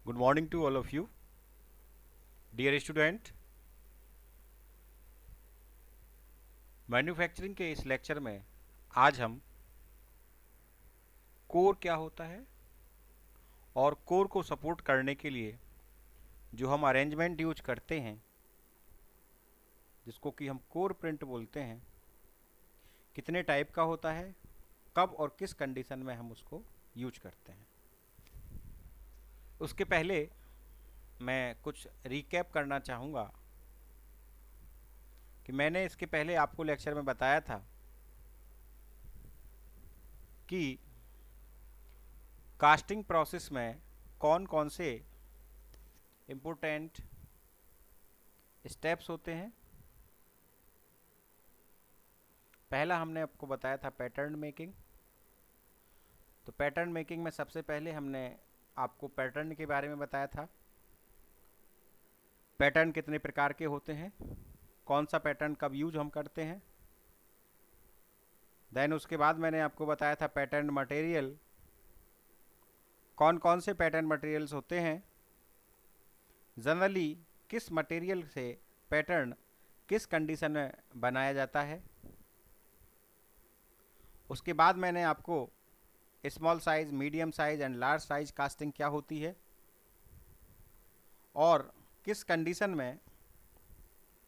Good morning to all of you. Dear student, manufacturing के इस lecture में आज हम कोर क्या होता है और कोर को सपोर्ट करने के लिए जो हम अरेंजमेंट यूज करते हैं, जिसको कि हम कोर प्रिंट बोलते हैं, कितने टाइप का होता है, कब और किस कंडीशन में हम उसको यूज करते हैं। उसके पहले मैं कुछ रिकैप करना चाहूँगा कि मैंने इसके पहले आपको लेक्चर में बताया था कि कास्टिंग प्रोसेस में कौन कौन से इम्पोर्टेंट स्टेप्स होते हैं। पहला हमने आपको बताया था पैटर्न मेकिंग। तो पैटर्न मेकिंग में सबसे पहले हमने आपको पैटर्न के बारे में बताया था। पैटर्न कितने प्रकार के होते हैं, कौन सा पैटर्न कब यूज हम करते हैं। देन उसके बाद मैंने आपको बताया था पैटर्न मटेरियल, कौन कौन से पैटर्न मटेरियल्स होते हैं, जनरली किस मटेरियल से पैटर्न किस कंडीशन में बनाया जाता है। उसके बाद मैंने आपको small size, medium size and large size casting क्या होती है और किस कंडीशन में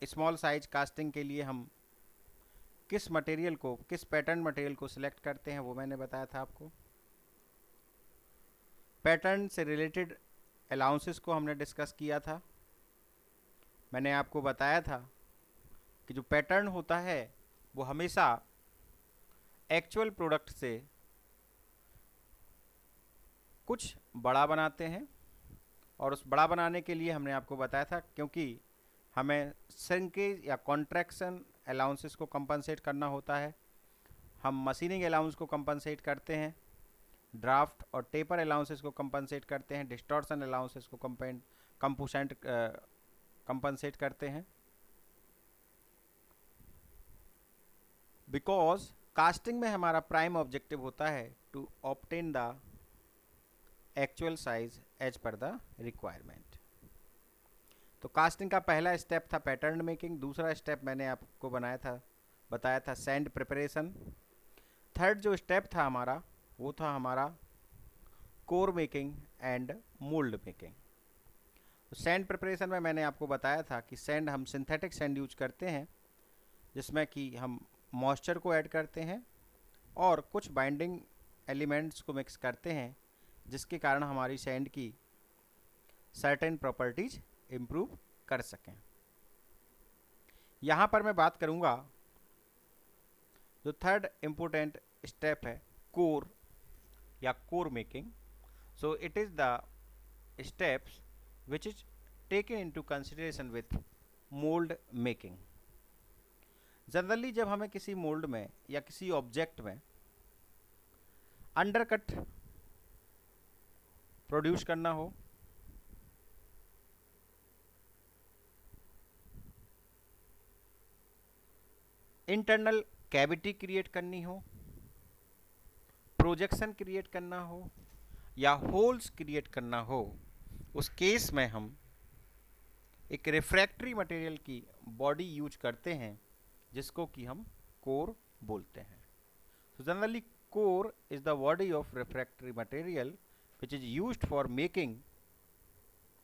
स्मॉल साइज कास्टिंग के लिए हम किस मटेरियल को, किस पैटर्न मटेरियल को सिलेक्ट करते हैं, वो मैंने बताया था आपको। पैटर्न से रिलेटेड अलाउंसेस को हमने डिस्कस किया था। मैंने आपको बताया था कि जो पैटर्न होता है वो हमेशा एक्चुअल प्रोडक्ट से कुछ बड़ा बनाते हैं और उस बड़ा बनाने के लिए हमने आपको बताया था क्योंकि हमें श्रिंकेज या कॉन्ट्रैक्शन अलाउंसेस को कंपनसेट करना होता है। हम मशीनिंग अलाउंस को कंपनसेट करते हैं, ड्राफ्ट और टेपर अलाउंसेस को कंपनसेट करते हैं, डिस्टॉर्शन अलाउंसेस को कंपनसेट करते हैं। बिकॉज कास्टिंग में हमारा प्राइम ऑब्जेक्टिव होता है to obtain the actual size as per the requirement. तो कास्टिंग का पहला स्टेप था पैटर्न मेकिंग। दूसरा स्टेप मैंने आपको बताया था सैंड प्रिपरेशन। थर्ड जो स्टेप था हमारा वो था हमारा core making and mould making. तो सैंड प्रिपरेशन में मैंने आपको बताया था कि सैंड हम सिंथेटिक सैंड यूज करते हैं जिसमें कि हम मॉइस्चर को ऐड करते हैं और कुछ बाइंडिंग एलिमेंट्स को मिक्स करते हैं जिसके कारण हमारी सैंड की सर्टेन प्रॉपर्टीज इम्प्रूव कर सकें। यहाँ पर मैं बात करूँगा जो थर्ड इम्पोर्टेंट स्टेप है कोर या core making. So it is the steps which is taken into consideration with mould making. Generally जब हमें किसी मोल्ड में या किसी ऑब्जेक्ट में अंडरकट प्रोड्यूस करना हो, इंटरनल कैविटी क्रिएट करनी हो, प्रोजेक्शन क्रिएट करना हो या होल्स क्रिएट करना हो, उस केस में हम एक रिफ्रैक्टरी मटेरियल की बॉडी यूज करते हैं जिसको कि हम कोर बोलते हैं। So generally core is the body of refractory material which is used for making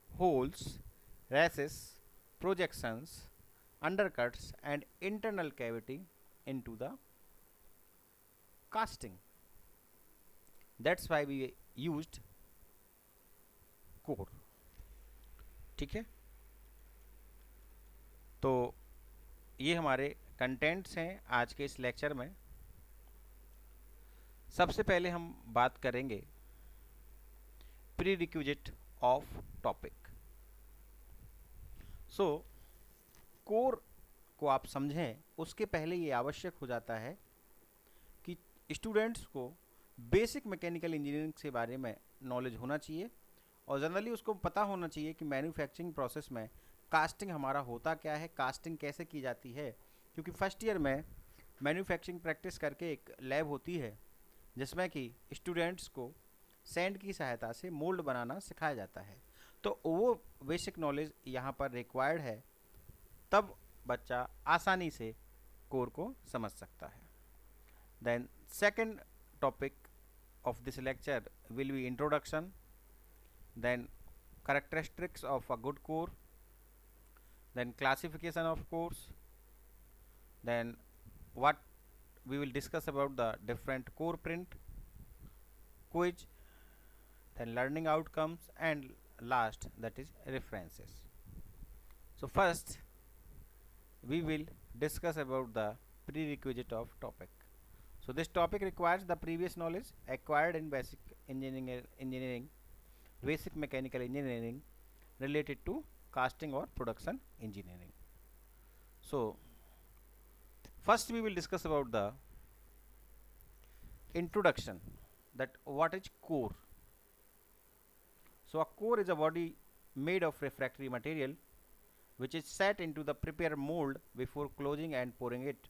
holes, recesses, projections, undercuts and internal cavity into the casting. That's why we used core. ठीक है, तो ये हमारे कंटेंट्स हैं आज के इस लेक्चर में। सबसे पहले हम बात करेंगे prerequisite of topic. So core को आप समझें उसके पहले ये आवश्यक हो जाता है कि स्टूडेंट्स को बेसिक मैकेनिकल इंजीनियरिंग के बारे में नॉलेज होना चाहिए और जनरली उसको पता होना चाहिए कि मैन्युफैक्चरिंग प्रोसेस में कास्टिंग हमारा होता क्या है, कास्टिंग कैसे की जाती है। क्योंकि फर्स्ट ईयर में मैन्युफैक्चरिंग प्रैक्टिस करके एक लैब होती है जिसमें कि स्टूडेंट्स को सैंड की सहायता से मोल्ड बनाना सिखाया जाता है। तो वो बेसिक नॉलेज यहाँ पर रिक्वायर्ड है, तब बच्चा आसानी से कोर को समझ सकता है। Then second topic of this lecture will be introduction, then characteristics of a good core, then classification of cores, then what we will discuss about the different core print, quiz, then learning outcomes, and last, that is references. So first we will discuss about the prerequisite of topic. So this topic requires the previous knowledge acquired in basic engineering, basic mechanical engineering related to casting or production engineering. So first we will discuss about the introduction, that what is core. So a core is a body made of refractory material which is set into the prepared mold before closing and pouring it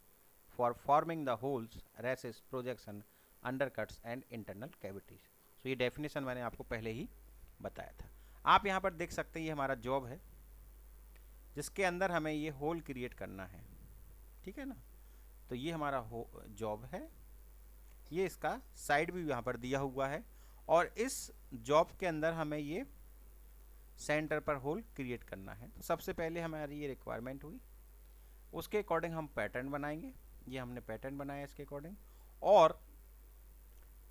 for forming the holes, recesses, projection, undercuts and internal cavities. So ये definition मैंने आपको पहले ही बताया था। आप यहाँ पर देख सकते हैं ये हमारा जॉब है जिसके अंदर हमें ये होल क्रिएट करना है, ठीक है ना। तो ये हमारा जॉब है, ये इसका साइड भी यहाँ पर दिया हुआ है और इस जॉब के अंदर हमें ये सेंटर पर होल क्रिएट करना है। तो सबसे पहले हमारी ये रिक्वायरमेंट हुई, उसके अकॉर्डिंग हम पैटर्न बनाएंगे। ये हमने पैटर्न बनाया इसके अकॉर्डिंग, और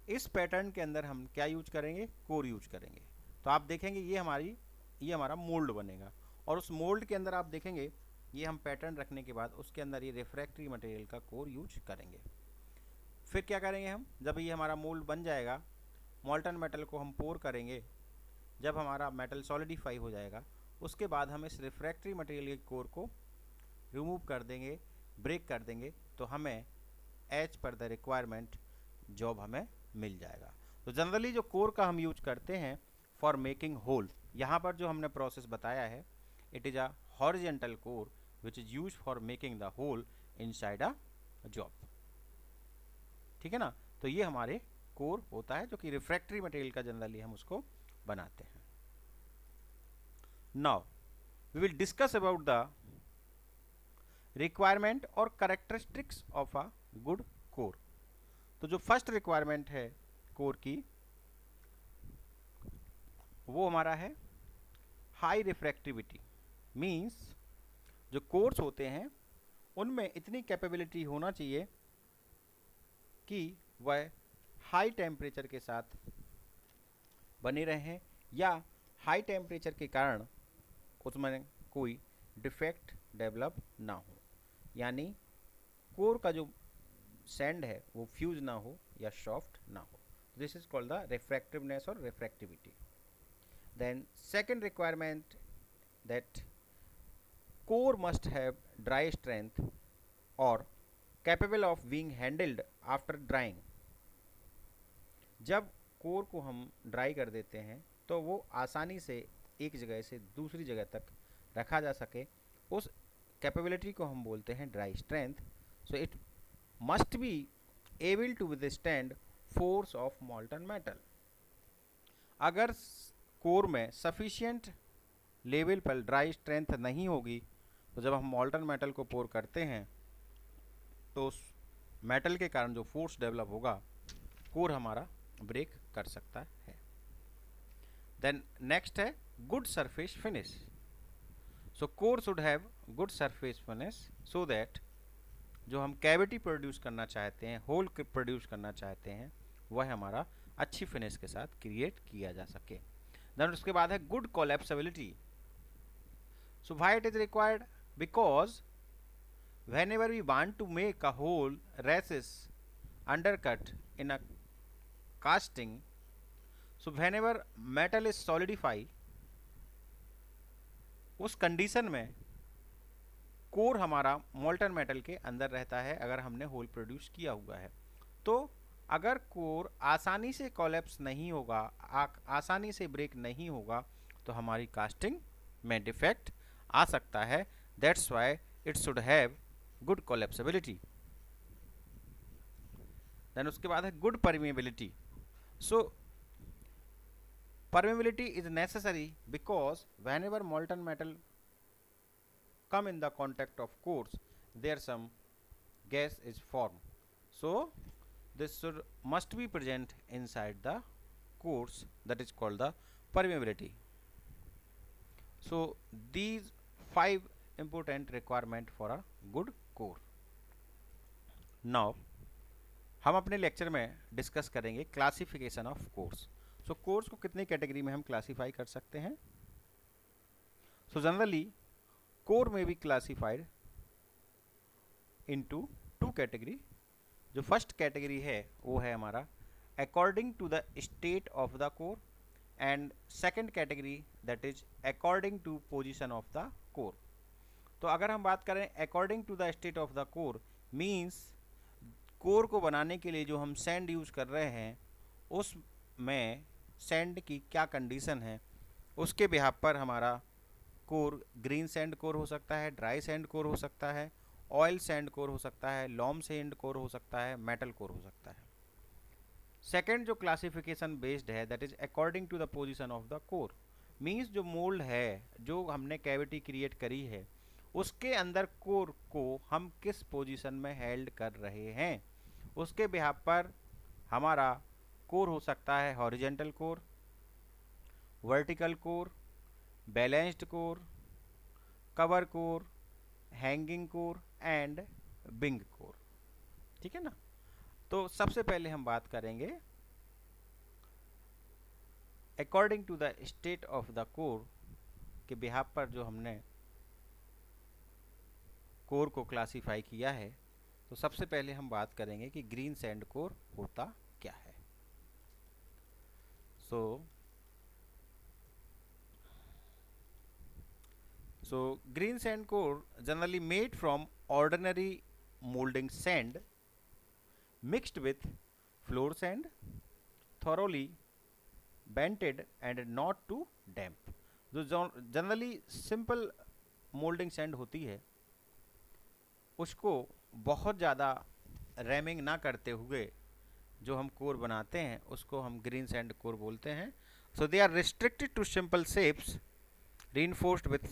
इस पैटर्न के अंदर हम क्या यूज करेंगे, कोर यूज करेंगे। तो आप देखेंगे ये हमारा मोल्ड बनेगा, और उस मोल्ड के अंदर आप देखेंगे ये हम पैटर्न रखने के बाद उसके अंदर ये रिफ्रैक्टरी मटेरियल का कोर यूज करेंगे। फिर क्या करेंगे हम, जब ये हमारा मोल्ड बन जाएगा, मॉल्टन मेटल को हम पोर करेंगे। जब हमारा मेटल सॉलिडिफाई हो जाएगा उसके बाद हम इस रिफ्रैक्टरी मटेरियल के कोर को रिमूव कर देंगे, ब्रेक कर देंगे, तो हमें as per the requirement job हमें मिल जाएगा। तो जनरली जो कोर का हम यूज करते हैं फॉर मेकिंग होल, यहाँ पर जो हमने प्रोसेस बताया है, it is a horizontal core which is use for making the hole inside a job, ठीक है ना। तो ये हमारे कोर होता है जो कि रिफ्रैक्टरी मटेरियल का जनरली हम उसको बनाते हैं। Now we will discuss about the requirement और characteristics of a good core. तो जो फर्स्ट रिक्वायरमेंट है कोर की, वो हमारा है हाई रिफ्रैक्टिविटी। मींस जो कोर्स होते हैं उनमें इतनी कैपेबिलिटी होना चाहिए कि वह हाई टेम्परेचर के साथ बने रहें, या हाई टेम्परेचर के कारण उसमें कोई डिफेक्ट डेवलप ना हो, यानी कोर का जो सैंड है वो फ्यूज ना हो या सॉफ्ट ना हो। This is called the refractiveness और refractivity. Then second requirement, that core must have dry strength और capable of being handled after drying. जब कोर को हम ड्राई कर देते हैं तो वो आसानी से एक जगह से दूसरी जगह तक रखा जा सके, उस कैपेबिलिटी को हम बोलते हैं dry strength. So it must be able to withstand force of molten metal. अगर कोर में सफिशिएंट लेवल पर ड्राई स्ट्रेंथ नहीं होगी तो जब हम मॉल्टन मेटल को पोर करते हैं तो उस मेटल के कारण जो फोर्स डेवलप होगा, कोर हमारा ब्रेक कर सकता है। देन नेक्स्ट है good surface finish. So core should have good surface finish so that जो हम कैविटी प्रोड्यूस करना चाहते हैं, होल प्रोड्यूस करना चाहते हैं, वह हमारा अच्छी फिनिश के साथ क्रिएट किया जा सके। देन उसके बाद है good collapsibility. So why it is required, because whenever we want to make a hole, recess, undercut in a casting, so whenever metal is solidify, उस कंडीशन में कोर हमारा मोल्टन मेटल के अंदर रहता है अगर हमने होल प्रोड्यूस किया हुआ है। तो अगर कोर आसानी से कोलैप्स नहीं होगा, आसानी से ब्रेक नहीं होगा, तो हमारी कास्टिंग में डिफेक्ट आ सकता है। That's why it should have good collapsibility. Then उसके बाद है good permeability. So Permeability is necessary because whenever molten metal come in the contact of cores, there some gas is formed. So this must be present inside the cores, that is called the permeability. So these 5 important requirement for a good core. Now हम अपने lecture में discuss करेंगे classification of cores. So cores को कितनी category में हम classify कर सकते हैं. So generally core may be classified into 2 category. जो फर्स्ट कैटेगरी है वो है हमारा according to the state of the core, and second category that is according to position of the core. तो अगर हम बात करें according to the state of the core means core को बनाने के लिए जो हम सैंड यूज़ कर रहे हैं उसमें सैंड की क्या कंडीशन है, उसके बिहाफ पर हमारा कोर ग्रीन सैंड कोर हो सकता है, ड्राई सैंड कोर हो सकता है, ऑयल सैंड कोर हो सकता है, लॉम सैंड कोर हो सकता है, मेटल कोर हो सकता है. सेकंड जो क्लासिफिकेशन बेस्ड है that is according to the position of the core. Means जो मोल्ड है, जो हमने कैविटी क्रिएट करी है, उसके अंदर कोर को हम किस पोजीशन में हेल्ड कर रहे हैं, उसके बिहाफ पर हमारा कोर हो सकता है horizontal core, vertical core, balanced core, cover core, hanging core and wing core. ठीक है ना. तो सबसे पहले हम बात करेंगे according to the state of the core के बिहाफ पर जो हमने कोर को क्लासीफाई किया है. तो सबसे पहले हम बात करेंगे कि ग्रीन सैंड कोर होता क्या है. So green sand core generally made from ordinary molding sand mixed with floor sand, thoroughly bented and not too damp. जो जनरली सिंपल मोल्डिंग सैंड होती है उसको बहुत ज़्यादा रैमिंग ना करते हुए जो हम कोर बनाते हैं उसको हम ग्रीन सैंड कोर बोलते हैं. So they are restricted to simple shapes reinforced with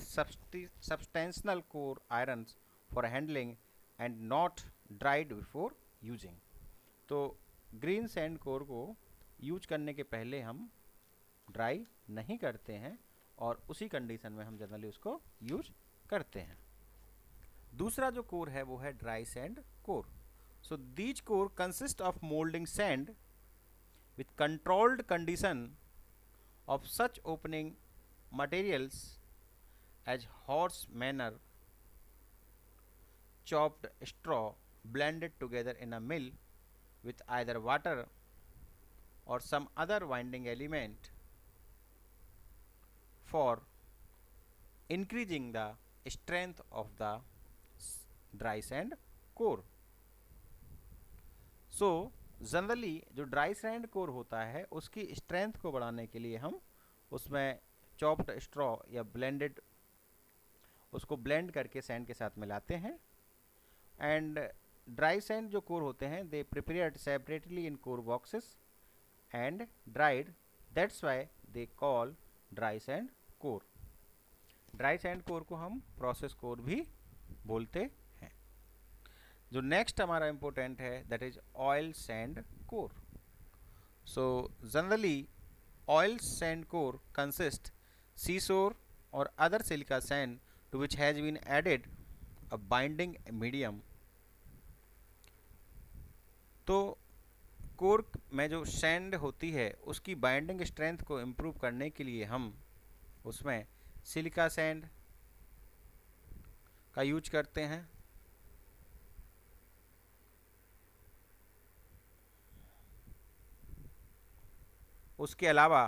substantial core irons for handling and not dried before using. तो ग्रीन सैंड कोर को यूज करने के पहले हम ड्राई नहीं करते हैं और उसी कंडीशन में हम जनरली उसको यूज करते हैं. दूसरा जो कोर है वो है dry sand core. So these core consist of moulding sand with controlled condition of such opening materials as horse manure, chopped straw blended together in a mill with either water or some other winding element for increasing the strength of the dry sand core. So generally जो dry sand core होता है उसकी strength को बढ़ाने के लिए हम उसमें चॉप्ड स्ट्रॉ या ब्लेंडेड उसको ब्लेंड करके सैंड के साथ मिलाते हैं. एंड ड्राई सैंड जो कोर होते हैं they prepared separately in core boxes and dried, that's why they call dry sand core. Dry sand core को हम प्रोसेस कोर भी बोलते हैं. जो नेक्स्ट हमारा इम्पोर्टेंट है that is oil sand core. So generally oil sand core consist seashore or other silica sand to which has been added a binding medium. तो core में जो सैंड होती है उसकी बाइंडिंग स्ट्रेंथ को इम्प्रूव करने के लिए हम उसमें सिलिका सैंड का यूज करते हैं. उसके अलावा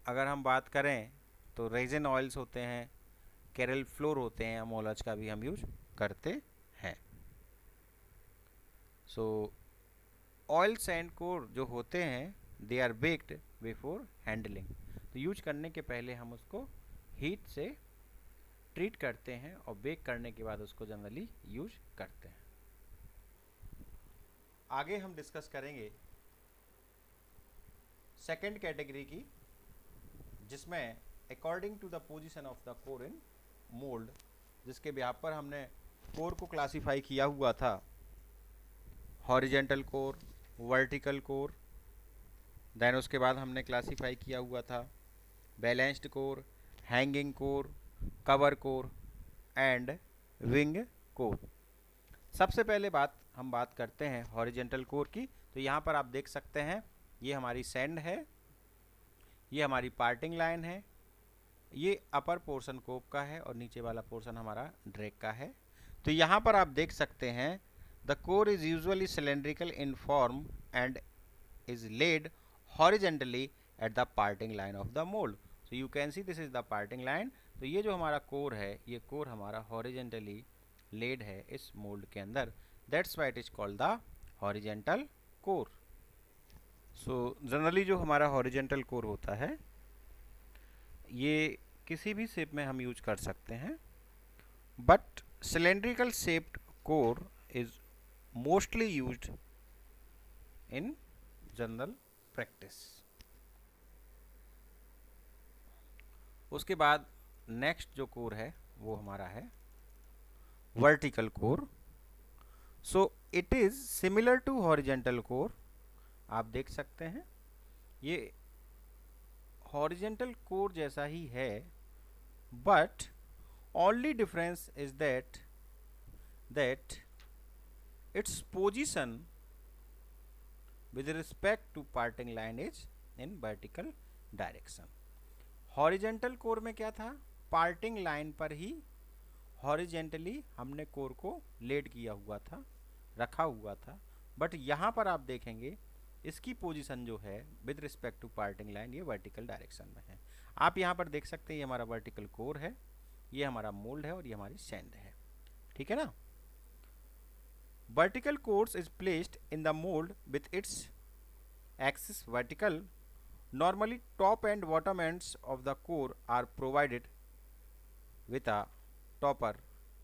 अगर हम बात करें तो रेजिन ऑयल्स होते हैं, कैरल फ्लोर होते हैं, अमोलज का भी हम यूज करते हैं. सो ऑयल सैंड कोर जो होते हैं they are baked before handling. तो यूज करने के पहले हम उसको हीट से ट्रीट करते हैं और बेक करने के बाद उसको जनरली यूज करते हैं. आगे हम डिस्कस करेंगे सेकेंड कैटेगरी की जिसमें according to the position of the core in mould, जिसके बिहार पर हमने कोर को क्लासीफाई किया हुआ था, horizontal core, vertical core, then उसके बाद हमने क्लासीफाई किया हुआ था balanced core, hanging core, cover core and wing core. सबसे पहले हम बात करते हैं हॉरिजेंटल कोर की। तो यहाँ पर आप देख सकते हैं ये हमारी सैंड है, ये हमारी पार्टिंग लाइन है, ये अपर पोर्शन कोप का है और नीचे वाला पोर्शन हमारा ड्रैग का है। तो यहाँ पर आप देख सकते हैं the core is usually cylindrical in form and is laid horizontally at the parting line of the mould. So you can see this is the parting line. तो ये जो हमारा कोर है, ये कोर हमारा हॉरिजेंटली लेड है इस mould के अंदर, that's why it is called the horizontal core. So generally जो हमारा हॉरिजेंटल कोर होता है ये किसी भी शेप में हम यूज कर सकते हैं, but cylindrical shaped core is mostly used in general practice. उसके बाद नेक्स्ट जो कोर है वो हमारा है vertical core. So it is similar to horizontal core. आप देख सकते हैं ये हॉरिजेंटल कोर जैसा ही है, but only difference is that its position with respect to parting line is in vertical direction। Horizontal core में क्या था, पार्टिंग लाइन पर ही हॉरिजेंटली हमने कोर को लेड किया हुआ था, रखा हुआ था, बट यहाँ पर आप देखेंगे इसकी पोजीशन जो है with respect to parting line ये वर्टिकल डायरेक्शन में है। आप यहाँ पर देख सकते हैं ये हमारा वर्टिकल कोर है, ये हमारा मोल्ड है और ये हमारी सैंड है, ठीक है ना। Vertical course is placed in the mold with its axis vertical. Normally top and bottom ends of the core are provided with a topper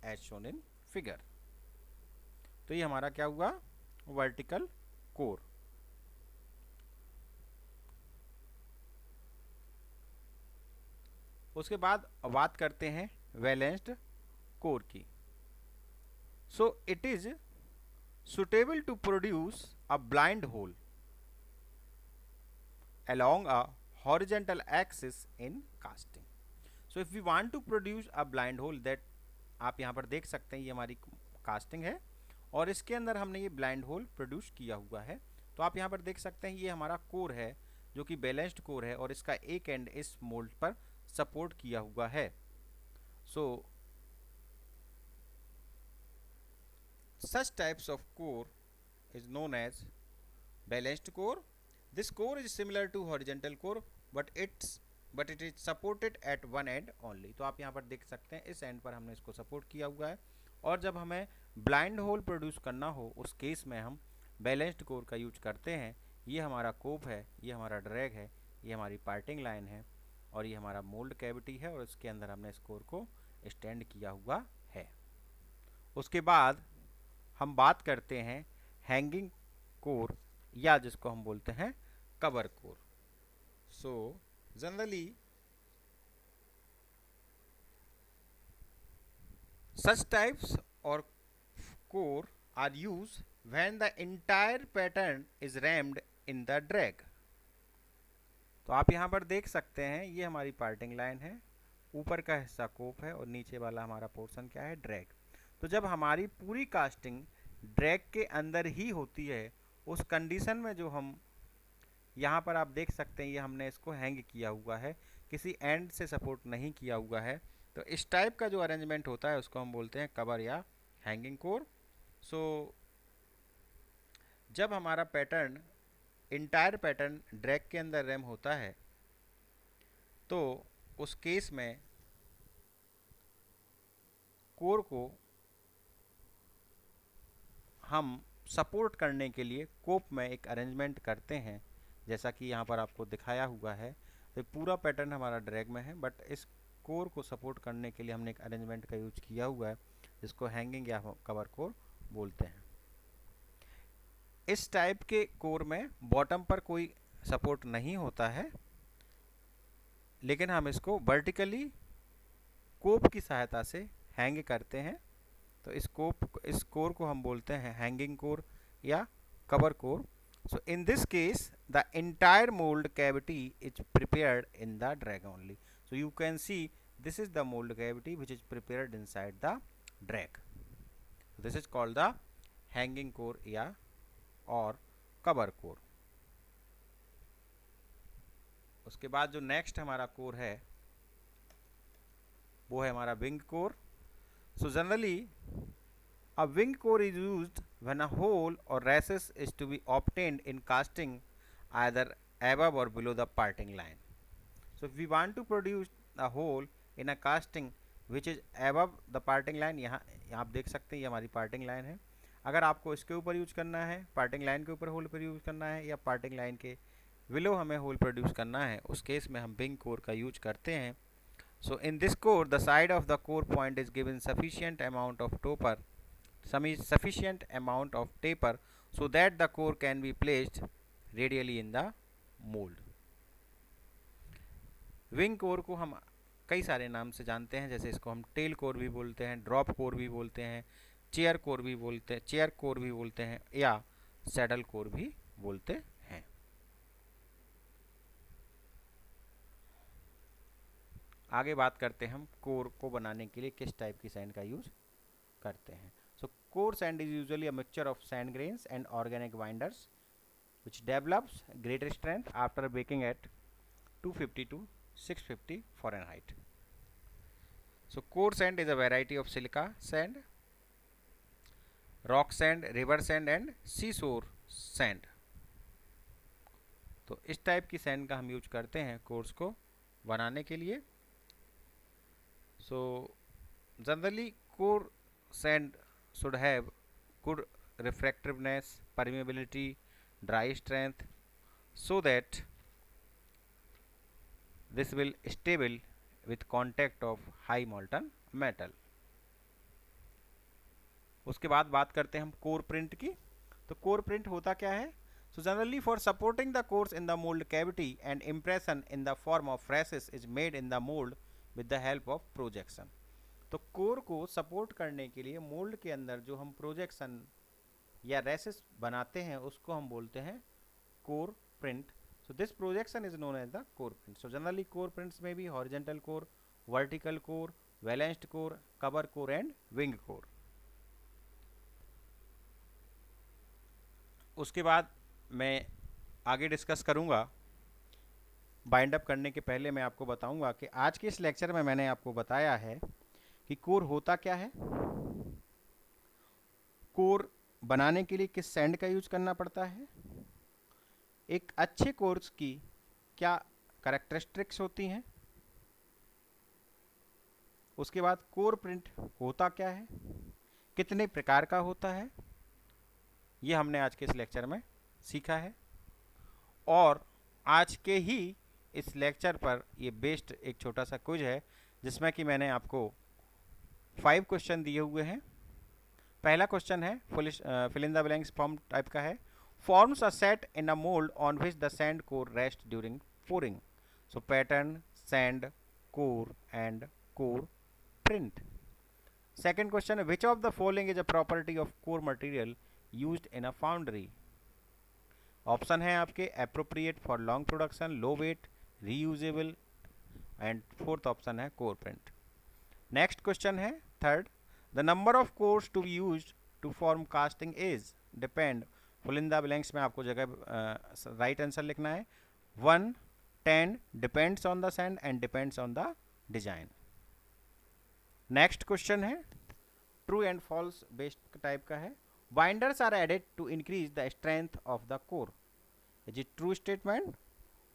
as shown in figure। तो ये हमारा क्या हुआ, वर्टिकल कोर। उसके बाद बात करते हैं बैलेंस्ड कोर की। सो it is suitable to produce a blind hole along a horizontal axis in casting। So if we want to produce a blind hole, that आप यहाँ पर देख सकते हैं ये हमारी कास्टिंग है और इसके अंदर हमने ये ब्लाइंड होल प्रोड्यूस किया हुआ है। तो आप यहाँ पर देख सकते हैं ये हमारा कोर है जो कि बैलेंस्ड कोर है और इसका एक एंड इस मोल्ड पर सपोर्ट किया हुआ है। सो such types of core is known as balanced core। This core is similar to horizontal core but it is supported at one end only। तो आप यहाँ पर देख सकते हैं इस एंड पर हमने इसको सपोर्ट किया हुआ है और जब हमें ब्लाइंड होल प्रोड्यूस करना हो उस केस में हम बैलेंस्ड कोर का यूज करते हैं। ये हमारा कोप है, ये हमारा ड्रैग है, ये हमारी पार्टिंग लाइन है और ये हमारा मोल्ड कैविटी है और इसके अंदर हमने इस कोर को स्टैंड किया हुआ है। उसके बाद हम बात करते हैं हैंगिंग कोर या जिसको हम बोलते हैं cover core. So generally such types or core are used when the entire pattern is rammed in the drag। तो आप यहाँ पर देख सकते हैं ये हमारी पार्टिंग लाइन है, ऊपर का हिस्सा कोप है और नीचे वाला हमारा पोर्शन क्या है, ड्रैग। तो जब हमारी पूरी कास्टिंग ड्रैग के अंदर ही होती है उस कंडीशन में जो हम यहाँ पर आप देख सकते हैं ये हमने इसको हैंग किया हुआ है, किसी एंड से सपोर्ट नहीं किया हुआ है। तो इस टाइप का जो अरेंजमेंट होता है उसको हम बोलते हैं कवर या हैंगिंग कोर। सो जब हमारा पैटर्न इंटायर पैटर्न ड्रैग के अंदर रैम होता है तो उस केस में कोर को हम सपोर्ट करने के लिए कोप में एक अरेंजमेंट करते हैं, जैसा कि यहाँ पर आपको दिखाया हुआ है। तो पूरा पैटर्न हमारा ड्रैग में है बट इस कोर को सपोर्ट करने के लिए हमने एक अरेंजमेंट का यूज किया हुआ है जिसको हैंगिंग या कवर कोर बोलते हैं। इस टाइप के कोर में बॉटम पर कोई सपोर्ट नहीं होता है, लेकिन हम इसको वर्टिकली कोप की सहायता से हैंग करते हैं। तो इस कोर को हम बोलते हैं हैंगिंग कोर या cover core. So in this case the entire mold cavity is prepared in the drag only. So you can see this is the mold cavity which is prepared inside the drag. This is called the hanging core या और cover core. उसके बाद जो next हमारा core है वो है हमारा wing core. So generally a wing core is used when a hole or recess is to be obtained in casting either above or below the parting line. So if we want to produce a hole in a casting which is above the parting line, यहाँ आप देख सकते हैं ये हमारी parting line है। अगर आपको इसके ऊपर यूज करना है, पार्टिंग लाइन के ऊपर होल पर यूज करना है, या पार्टिंग लाइन के बिलो हमें होल प्रोड्यूस करना है, उस केस में हम विंग कोर का यूज करते हैं। So in this core the side of the core point is given sufficient amount of taper so that the core can be placed radially in the mold. Wing core को हम कई सारे नाम से जानते हैं, जैसे इसको हम टेल कोर भी बोलते हैं, ड्रॉप कोर भी बोलते हैं, चेयर कोर भी बोलते हैं या सैडल कोर भी बोलते हैं। आगे बात करते हैं हम कोर को बनाने के लिए किस टाइप की सैंड का यूज करते हैं। So core sand is usually a mixture of sand grains and organic binders which develops greater strength after baking at 250 to 650 Fahrenheit. So core sand is a variety of silica sand, rock sand, river sand and seashore sand. तो इस type की sand का हम use करते हैं course को बनाने के लिए। So generally core sand should have good refractiveness, permeability, dry strength so that this will stable with contact of high molten metal. उसके बाद बात करते हैं हम कोर प्रिंट की। तो कोर प्रिंट होता क्या है? So generally for supporting the cores in the mold cavity and impression in the form of recess is made in the mold with the help of projection. तो core को support करने के लिए mould के अंदर जो हम प्रोजेक्शन या रेसेस बनाते हैं उसको हम बोलते हैं core print. So this projection is known as the core print. So generally core prints में भी horizontal core, vertical core, balanced core, cover core and wing core. उसके बाद मैं आगे डिस्कस करूंगा। बाइंड अप करने के पहले मैं आपको बताऊंगा कि आज के इस लेक्चर में मैंने आपको बताया है कि कोर होता क्या है, कोर बनाने के लिए किस सैंड का यूज करना पड़ता है, एक अच्छे कोर्स की क्या कैरेक्टरिस्टिक्स होती हैं, उसके बाद कोर प्रिंट होता क्या है, कितने प्रकार का होता है, ये हमने आज के इस लेक्चर में सीखा है। और आज के ही इस लेक्चर पर ये बेस्ड एक छोटा सा क्विज है जिसमें कि मैंने आपको 5 क्वेश्चन दिए हुए हैं। पहला क्वेश्चन है fill in the blanks form type का है। Forms a set in a mould on which the sand core rest during pouring. So pattern, sand, core and core print. Second question है which of the following is a property of core material used in a foundry. Option है आपके appropriate for long production, low weight, reusable and fourth option है core print. Next question है third, the number of cores to be used to form casting is depend. Fill in the blanks में आपको जगह right answer लिखना है। 1, 10 depends on the sand and depends on the design. Next question है true and false based type का है। Binders are added to increase the strength of the core. Is it true statement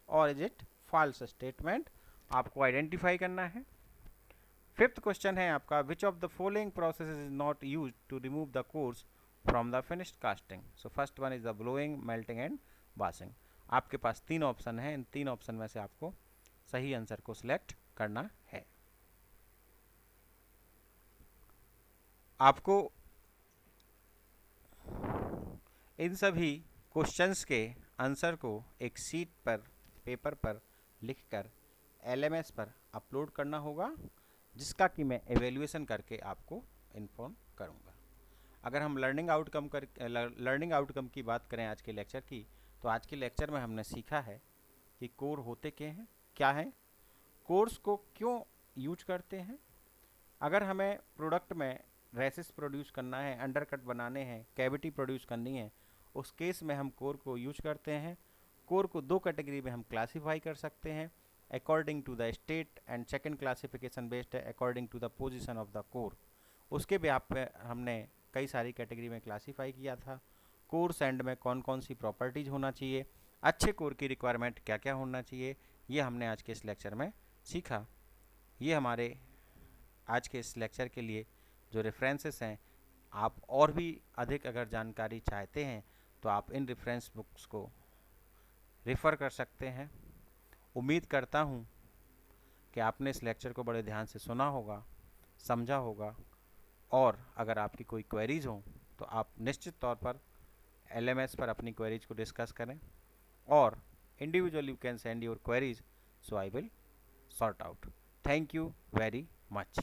और is it false statement, आपको identify करना है। Fifth question है आपका which of the following process is not use to remove the cores from the finished casting. So first one is the blowing, melting and washing. आपके पास 3 option है, इन 3 option में से आपको सही आंसर को सिलेक्ट करना है। आपको इन सभी क्वेश्चंस के आंसर को एक शीट पर, पेपर पर लिखकर LMS पर अपलोड करना होगा, जिसका कि मैं एवेल्यूएशन करके आपको इन्फॉर्म करूँगा। अगर हम लर्निंग आउटकम की बात करें आज के लेक्चर की, तो आज के लेक्चर में हमने सीखा है कि कोर होते क्या हैं, कोर्स को क्यों यूज करते हैं, अगर हमें प्रोडक्ट में रेसिस प्रोड्यूस करना है, अंडरकट बनाने हैं, कैविटी प्रोड्यूस करनी है, उस केस में हम कोर को यूज करते हैं। कोर को दो कैटेगरी में हम क्लासीफाई कर सकते हैं, according to the state, and second classification based है according to the position of the core. उसके भी आप हमने कई सारी कैटेगरी में क्लासीफाई किया था। कोर सैंड में कौन कौन सी प्रॉपर्टीज होना चाहिए, अच्छे कोर की रिक्वायरमेंट क्या क्या होना चाहिए, ये हमने आज के इस लेक्चर में सीखा। ये हमारे आज के इस लेक्चर के लिए जो रेफरेंसेस हैं, आप और भी अधिक अगर जानकारी चाहते हैं तो आप इन रेफरेंस बुक्स को रेफ़र कर सकते हैं। उम्मीद करता हूँ कि आपने इस लेक्चर को बड़े ध्यान से सुना होगा, समझा होगा, और अगर आपकी कोई क्वेरीज हो तो आप निश्चित तौर पर LMS पर अपनी क्वेरीज को डिस्कस करें, और individually you can send your queries, so I will sort out. Thank you very much.